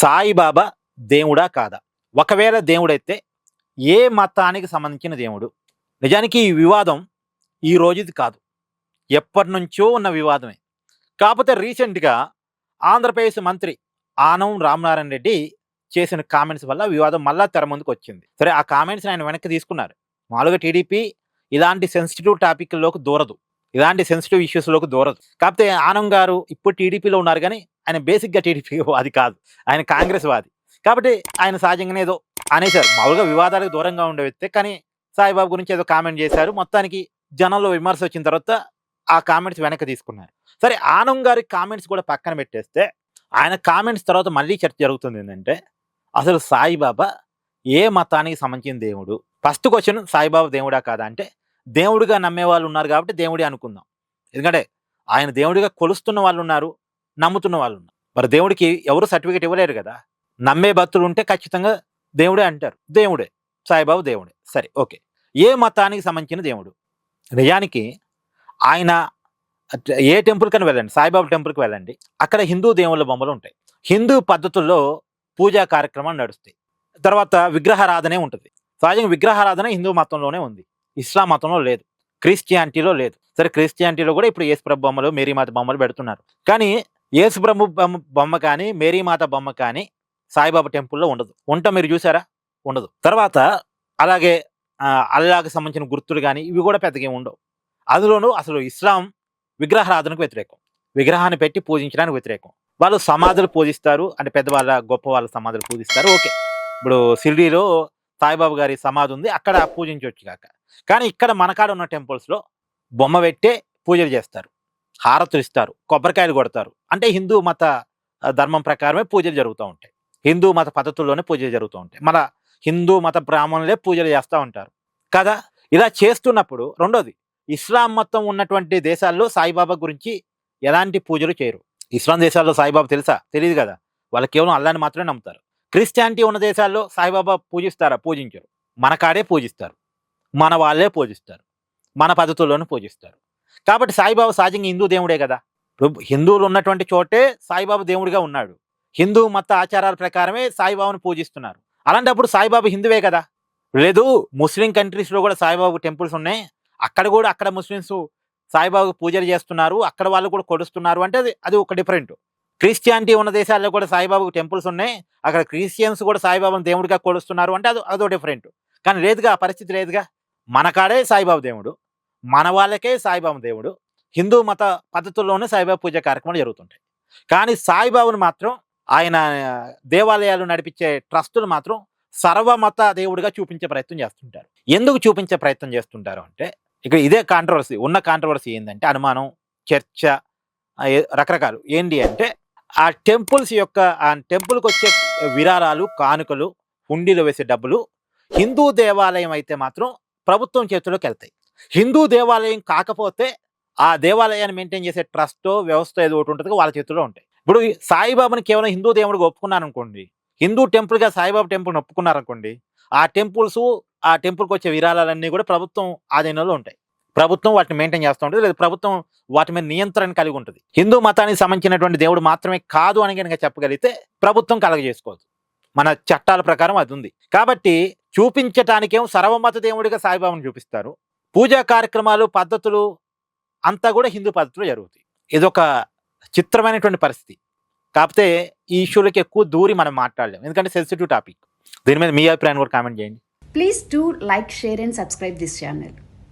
సాయిబాబా దేవుడా కాదా? ఒకవేళ దేవుడైతే ఏ మతానికి సంబంధించిన దేవుడు? నిజానికి ఈ వివాదం ఈ రోజుది కాదు, ఎప్పటినుంచో ఉన్న వివాదమే. కాకపోతే రీసెంట్గా ఆంధ్రప్రదేశ్ మంత్రి ఆనం రామనారాయణ రెడ్డి చేసిన కామెంట్స్ వల్ల వివాదం మళ్ళా తెర ముందుకు వచ్చింది. సరే, ఆ కామెంట్స్ ఆయన వెనక్కి తీసుకున్నారు. మామూలుగా టీడీపీ ఇలాంటి సెన్సిటివ్ టాపిక్లోకి దూరదు, ఇలాంటి సెన్సిటివ్ ఇష్యూస్లోకి దూరదు. కాకపోతే ఆనం గారు ఇప్పుడు టీడీపీలో ఉన్నారు, కానీ ఆయన బేసిక్గా టీడీపీ వాది కాదు, ఆయన కాంగ్రెస్ వాది. కాబట్టి ఆయన సహజంగానే ఏదో అనేశారు. మామూలుగా వివాదాలకు దూరంగా ఉండే వ్యక్తే, కానీ సాయిబాబు గురించి ఏదో కామెంట్ చేశారు. మొత్తానికి జనంలో విమర్శ వచ్చిన తర్వాత ఆ కామెంట్స్ వెనక్కి తీసుకున్నారు. సరే, ఆనం గారి కామెంట్స్ కూడా పక్కన పెట్టేస్తే ఆయన కామెంట్స్ తర్వాత మళ్ళీ చర్చ జరుగుతుంది. ఏంటంటే అసలు సాయిబాబా ఏ మతానికి సంబంధించిన దేవుడు? ఫస్ట్ క్వశ్చన్, సాయిబాబా దేవుడా కాదా అంటే దేవుడిగా నమ్మే వాళ్ళు ఉన్నారు కాబట్టి దేవుడే అనుకుందాం. ఎందుకంటే ఆయన దేవుడిగా కొలుస్తున్న వాళ్ళు ఉన్నారు, నమ్ముతున్న వాళ్ళు ఉన్నారు. మరి దేవుడికి ఎవరు సర్టిఫికేట్ ఇవ్వలేరు కదా. నమ్మే భక్తులు ఉంటే ఖచ్చితంగా దేవుడే అంటారు. దేవుడే, సాయిబాబా దేవుడే. సరే, ఓకే. ఏ మతానికి సంబంధించిన దేవుడు? నిజానికి ఆయన ఏ టెంపుల్కని వెళ్ళండి, సాయిబాబా టెంపుల్కి వెళ్ళండి, అక్కడ హిందూ దేవుళ్ళ బొమ్మలు ఉంటాయి. హిందూ పద్ధతుల్లో పూజా కార్యక్రమాలు నడుస్తాయి. తర్వాత విగ్రహారాధనే ఉంటుంది. సహజంగా విగ్రహారాధన హిందూ మతంలోనే ఉంది, ఇస్లాం మతంలో లేదు, క్రిస్టియానిటీలో లేదు. సరే, క్రిస్టియానిటీలో కూడా ఇప్పుడు యేసుప్రభు బొమ్మలు, మేరీమాత బొమ్మలు పెడుతున్నారు. కానీ యేసుప్రభు బొమ్మ కానీ, మేరీమాత బొమ్మ కానీ సాయిబాబా టెంపుల్లో ఉండదు. మీరు చూసారా? ఉండదు. తర్వాత అలాగే అల్లాకి సంబంధించిన గుర్తులు కానీ ఇవి కూడా పెద్దగా ఉండవు. అందులోనూ అసలు ఇస్లాం విగ్రహారాధనకు వ్యతిరేకం, విగ్రహాన్ని పెట్టి పూజించడానికి వ్యతిరేకం. వాళ్ళు సమాధులు పూజిస్తారు, అంటే పెద్దవాళ్ళ గొప్ప వాళ్ళ సమాధులు పూజిస్తారు. ఓకే, ఇప్పుడు షిరిడీలో సాయిబాబా గారి సమాధి ఉంది, అక్కడ పూజించవచ్చు కాక. కానీ ఇక్కడ మనకాడ ఉన్న టెంపుల్స్లో బొమ్మ పెట్టే పూజలు చేస్తారు, హారతులు ఇస్తారు, కొబ్బరికాయలు కొడతారు. అంటే హిందూ మత ధర్మం ప్రకారమే పూజలు జరుగుతూ ఉంటాయి, హిందూ మత పద్ధతుల్లోనే పూజలు జరుగుతూ ఉంటాయి. మన హిందూ మత బ్రాహ్మణులే పూజలు చేస్తూ ఉంటారు కదా. ఇలా చేస్తున్నప్పుడు రెండోది, ఇస్లాం మతం ఉన్నటువంటి దేశాల్లో సాయిబాబా గురించి ఎలాంటి పూజలు చేయరు. ఇస్లాం దేశాల్లో సాయిబాబా తెలుసా? తెలియదు కదా. వాళ్ళు కేవలం అల్లాని మాత్రమే నమ్ముతారు. క్రిస్టియానిటీ ఉన్న దేశాల్లో సాయిబాబా పూజిస్తారా? పూజించరు. మన కాడే పూజిస్తారు, మన వాళ్ళే పూజిస్తారు, మన పద్ధతుల్లోనే పూజిస్తారు. కాబట్టి సాయిబాబా సహజంగా హిందూ దేవుడే కదా. హిందువులు ఉన్నటువంటి చోటే సాయిబాబా దేవుడిగా ఉన్నాడు. హిందూ మత ఆచారాల ప్రకారమే సాయిబాబాను పూజిస్తున్నారు. అలాంటప్పుడు సాయిబాబా హిందువే కదా. లేదు, ముస్లిం కంట్రీస్లో కూడా సాయిబాబా టెంపుల్స్ ఉన్నాయి, అక్కడ ముస్లిమ్స్ సాయిబాబా పూజలు చేస్తున్నారు, అక్కడ వాళ్ళు కూడా కొడుస్తున్నారు అంటే అది ఒక డిఫరెంట్. క్రిస్టియానిటీ ఉన్న దేశాల్లో కూడా సాయిబాబా టెంపుల్స్ ఉన్నాయి, అక్కడ క్రిస్టియన్స్ కూడా సాయిబాబాను దేవుడిగా కొలుస్తున్నారు అంటే అదో డిఫరెంట్. కానీ లేదుగా, ఆ పరిస్థితి లేదుగా. మన కాడే సాయిబాబా దేవుడు, మన వాళ్ళకే సాయిబాబా దేవుడు, హిందూ మత పద్ధతుల్లోనే సాయిబాబా పూజ కార్యక్రమాలు జరుగుతుంటాయి. కానీ సాయిబాబాను మాత్రం ఆయన దేవాలయాలు నడిపించే ట్రస్టులు మాత్రం సర్వమత దేవుడిగా చూపించే ప్రయత్నం చేస్తుంటారు. ఎందుకు చూపించే ప్రయత్నం చేస్తుంటారు అంటే ఇక్కడ ఇదే కాంట్రవర్సీ. ఉన్న కాంట్రవర్సీ ఏంటంటే అనుమానం, చర్చ, రకరకాలు. ఏంటి అంటే ఆ టెంపుల్కి వచ్చే విరాళాలు, కానుకలు, హుండీలో వేసే డబ్బులు హిందూ దేవాలయం అయితే మాత్రం ప్రభుత్వం చేతుల్లోకి వెళ్తాయి. హిందూ దేవాలయం కాకపోతే ఆ దేవాలయాన్ని మెయింటైన్ చేసే ట్రస్ట్ వ్యవస్థ ఏదో ఒకటి ఉంటుంది, వాళ్ళ చేతుల్లో ఉంటాయి. ఇప్పుడు సాయిబాబాని కేవలం హిందూ దేవుడిగా ఒప్పుకున్నారనుకోండి, హిందూ టెంపుల్గా సాయిబాబా టెంపుల్ని ఒప్పుకున్నారనుకోండి, ఆ టెంపుల్కి వచ్చే విరాళాలన్నీ కూడా ప్రభుత్వం ఆధీనంలో ఉంటాయి. ప్రభుత్వం వాటిని మెయింటైన్ చేస్తూ ఉంటుంది, లేదా ప్రభుత్వం వాటి మీద నియంత్రణ కలిగి ఉంటుంది. హిందూ మతానికి సంబంధించినటువంటి దేవుడు మాత్రమే కాదు అని కనుక చెప్పగలిగితే ప్రభుత్వం కలగజేసుకోవచ్చు. మన చట్టాల ప్రకారం అది ఉంది. కాబట్టి చూపించటానికేమో సర్వమత దేవుడిగా సాయిబాబాను చూపిస్తారు. పూజా కార్యక్రమాలు, పద్ధతులు అంతా కూడా హిందూ పద్ధతిలో జరుగుతాయి. ఇదొక చిత్రమైనటువంటి పరిస్థితి. కాకపోతే ఈ ఇష్యూలకి ఎక్కువ దూరి మనం మాట్లాడలేం, ఎందుకంటే సెన్సిటివ్ టాపిక్. దీని మీద మీ అభిప్రాయాన్ని కూడా కామెంట్ చేయండి. Please do like, share and subscribe this channel.